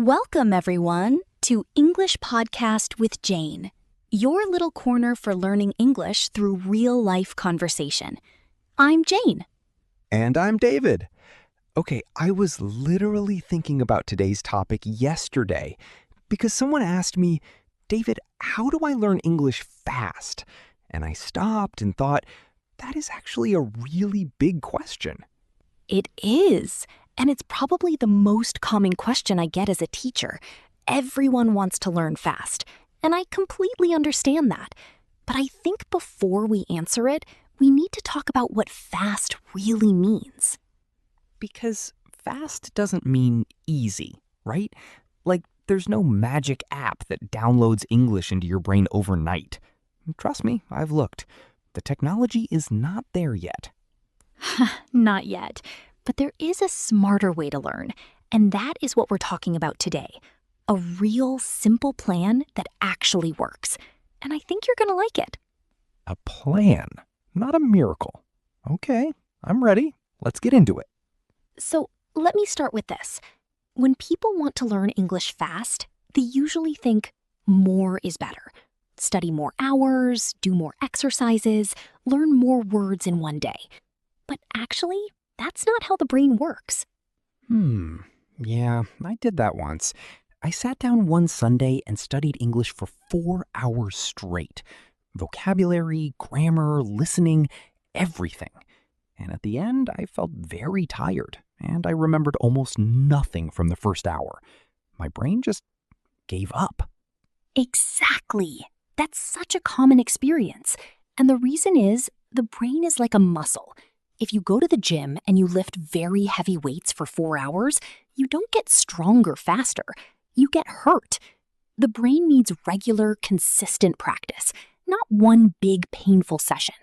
Welcome, everyone, to English Podcast with Jane, your little corner for learning English through real-life conversation. I'm Jane. And I'm David. Okay, I was literally thinking about today's topic yesterday because someone asked me, David, how do I learn English fast? And I stopped and thought, that is actually a really big question. It is, and it's probably the most common question I get as a teacher. Everyone wants to learn fast, and I completely understand that. But I think before we answer it, we need to talk about what fast really means. Because fast doesn't mean easy, right? Like, there's no magic app that downloads English into your brain overnight. Trust me, I've looked. The technology is not there yet. Not yet, but there is a smarter way to learn, and that is what we're talking about today. A real simple plan that actually works, and I think you're going to like it. A plan, not a miracle. Okay, I'm ready. Let's get into it. So let me start with this. When people want to learn English fast, they usually think more is better. Study more hours, do more exercises, learn more words in one day. But actually, that's not how the brain works. Yeah, I did that once. I sat down one Sunday and studied English for 4 hours straight. Vocabulary, grammar, listening, everything. And at the end, I felt very tired, and I remembered almost nothing from the first hour. My brain just gave up. Exactly. That's such a common experience. And the reason is, the brain is like a muscle. If you go to the gym and you lift very heavy weights for 4 hours, you don't get stronger faster. You get hurt. The brain needs regular, consistent practice, not one big, painful session.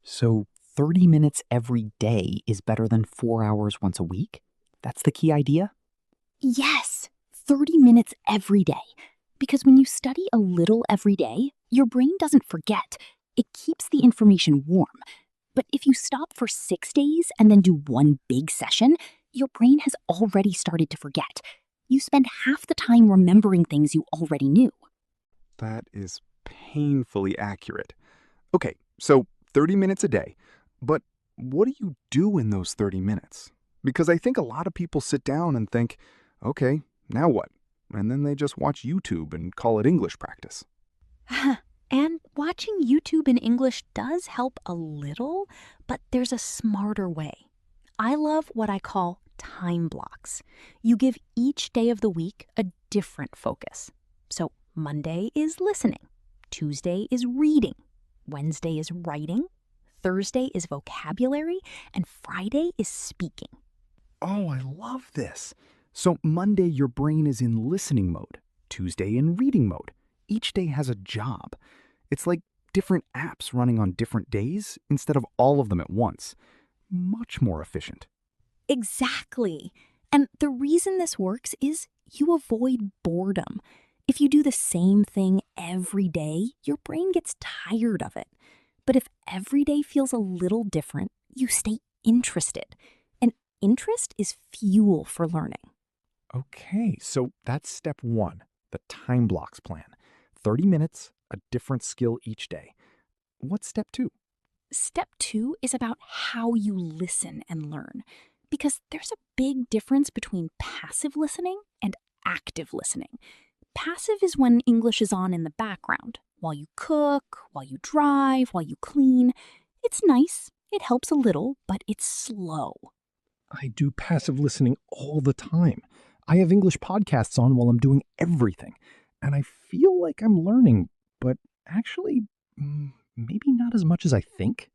So 30 minutes every day is better than 4 hours once a week? That's the key idea? Yes, 30 minutes every day. Because when you study a little every day, your brain doesn't forget. It keeps the information warm. But if you stop for 6 days and then do one big session, your brain has already started to forget. You spend half the time remembering things you already knew. That is painfully accurate. Okay, so 30 minutes a day. But what do you do in those 30 minutes? Because I think a lot of people sit down and think, okay, now what? And then they just watch YouTube and call it English practice. And watching YouTube in English does help a little, but there's a smarter way. I love what I call time blocks. You give each day of the week a different focus. So Monday is listening, Tuesday is reading, Wednesday is writing, Thursday is vocabulary, and Friday is speaking. Oh, I love this. So Monday, your brain is in listening mode. Tuesday in reading mode. Each day has a job. It's like different apps running on different days instead of all of them at once. Much more efficient. Exactly. And the reason this works is you avoid boredom. If you do the same thing every day, your brain gets tired of it. But if every day feels a little different, you stay interested. And interest is fuel for learning. Okay, so that's step one, the time blocks plan. 30 minutes, a different skill each day. What's step two? Step 2 is about how you listen and learn, because there's a big difference between passive listening and active listening. Passive is when English is on in the background, while you cook, while you drive, while you clean. It's nice, it helps a little, but it's slow. I do passive listening all the time. I have English podcasts on while I'm doing everything, and I feel like I'm learning, but actually, maybe not as much as I think.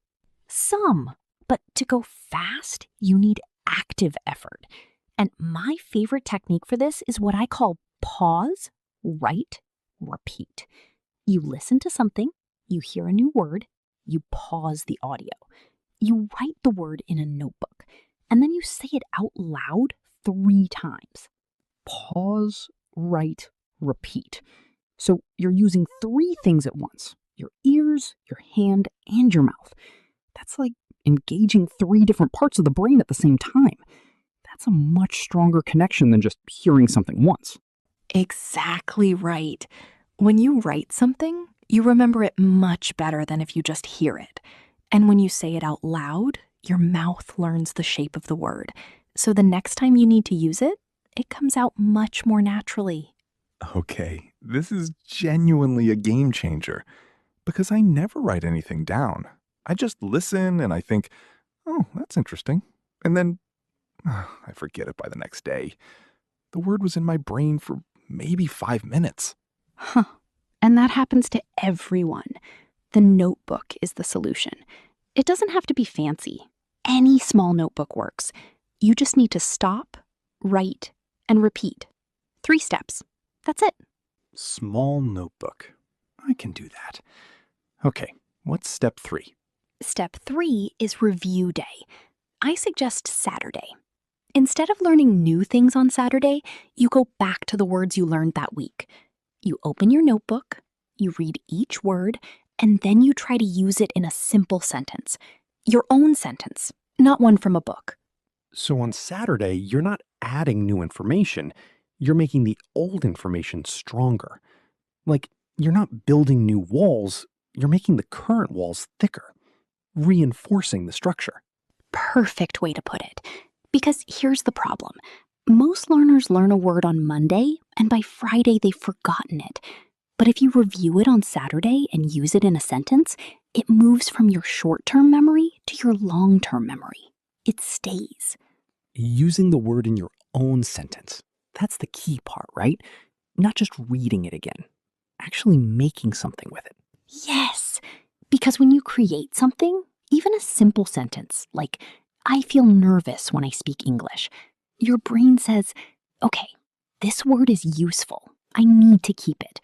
Some, but to go fast, you need active effort. And my favorite technique for this is what I call pause, write, repeat. You listen to something, you hear a new word, you pause the audio. You write the word in a notebook, and then you say it out loud 3 times. Pause, write, repeat. So you're using 3 things at once: your ears, your hand, and your mouth. That's like engaging 3 different parts of the brain at the same time. That's a much stronger connection than just hearing something once. Exactly right. When you write something, you remember it much better than if you just hear it. And when you say it out loud, your mouth learns the shape of the word. So the next time you need to use it, it comes out much more naturally. Okay, this is genuinely a game changer because I never write anything down. I just listen and I think, oh, that's interesting. And then I forget it by the next day. The word was in my brain for maybe 5 minutes. Huh. And that happens to everyone. The notebook is the solution. It doesn't have to be fancy. Any small notebook works. You just need to stop, write, and repeat. 3 steps. That's it. Small notebook. I can do that. Okay, what's step 3? Step 3 is review day. I suggest Saturday. Instead of learning new things on Saturday, you go back to the words you learned that week. You open your notebook, you read each word, and then you try to use it in a simple sentence. Your own sentence, not one from a book. So on Saturday, you're not adding new information, you're making the old information stronger. Like, you're not building new walls, you're making the current walls thicker, reinforcing the structure. Perfect way to put it. Because here's the problem. Most learners learn a word on Monday, and by Friday they've forgotten it. But if you review it on Saturday and use it in a sentence, it moves from your short-term memory to your long-term memory. It stays. Using the word in your own sentence. That's the key part, right? Not just reading it again. Actually making something with it. Yes, because when you create something, even a simple sentence like, I feel nervous when I speak English, your brain says, okay, this word is useful. I need to keep it.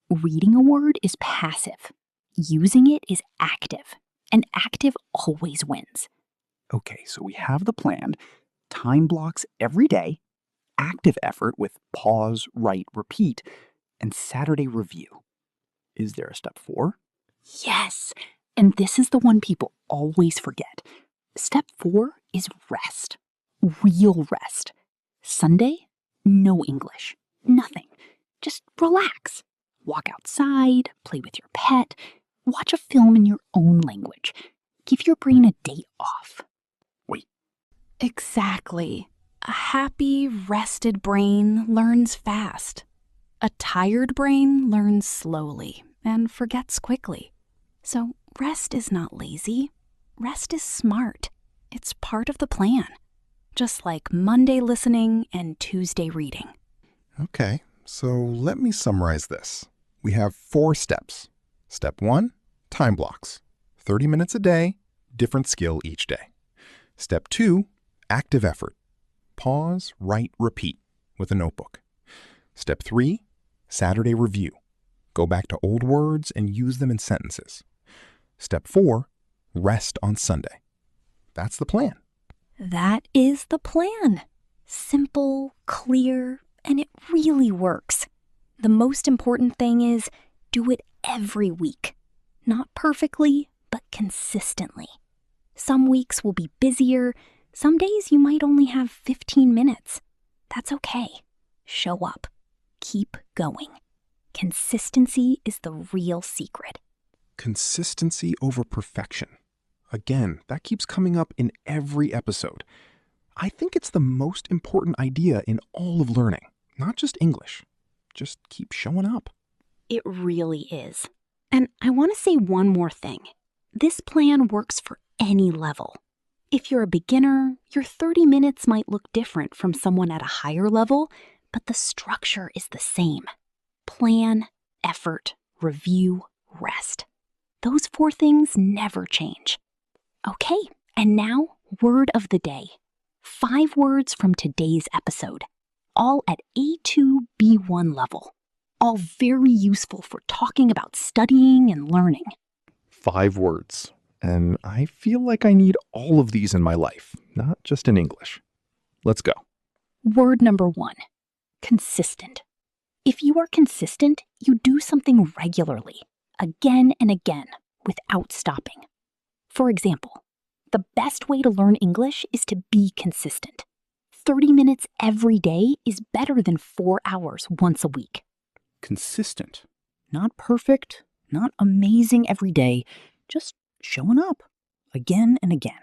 Reading a word is passive. Using it is active. And active always wins. Okay, so we have the plan. Time blocks every day, active effort with pause, write, repeat, and Saturday review. Is there a step 4? Yes, and this is the one people always forget. Step 4 is rest. Real rest. Sunday, no English. Nothing. Just relax. Walk outside, play with your pet, watch a film in your own language. Give your brain a day off. Exactly. A happy, rested brain learns fast. A tired brain learns slowly and forgets quickly. So rest is not lazy. Rest is smart. It's part of the plan. Just like Monday listening and Tuesday reading. Okay, so let me summarize this. We have 4 steps. Step 1, time blocks. 30 minutes a day, different skill each day. Step 2, active effort. Pause, write, repeat with a notebook. Step 3, Saturday review. Go back to old words and use them in sentences. Step 4, rest on Sunday. That's the plan. That is the plan. Simple, clear, and it really works. The most important thing is do it every week. Not perfectly, but consistently. Some weeks will be busier. Some days you might only have 15 minutes. That's okay. Show up. Keep going. Consistency is the real secret. Consistency over perfection. Again, that keeps coming up in every episode. I think it's the most important idea in all of learning, not just English. Just keep showing up. It really is. And I want to say one more thing. This plan works for any level. If you're a beginner, your 30 minutes might look different from someone at a higher level, but the structure is the same. Plan, effort, review, rest. Those 4 things never change. Okay, and now, word of the day. 5 words from today's episode, all at A2, B1 level. All very useful for talking about studying and learning. 5 words. And I feel like I need all of these in my life, not just in English. Let's go. Word number 1, consistent. If you are consistent, you do something regularly, again and again, without stopping. For example, the best way to learn English is to be consistent. 30 minutes every day is better than 4 hours once a week. Consistent. Not perfect, not amazing every day, just showing up again and again.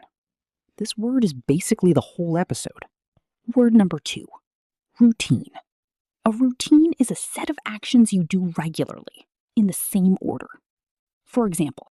This word is basically the whole episode. Word number 2, routine. A routine is a set of actions you do regularly, in the same order. For example,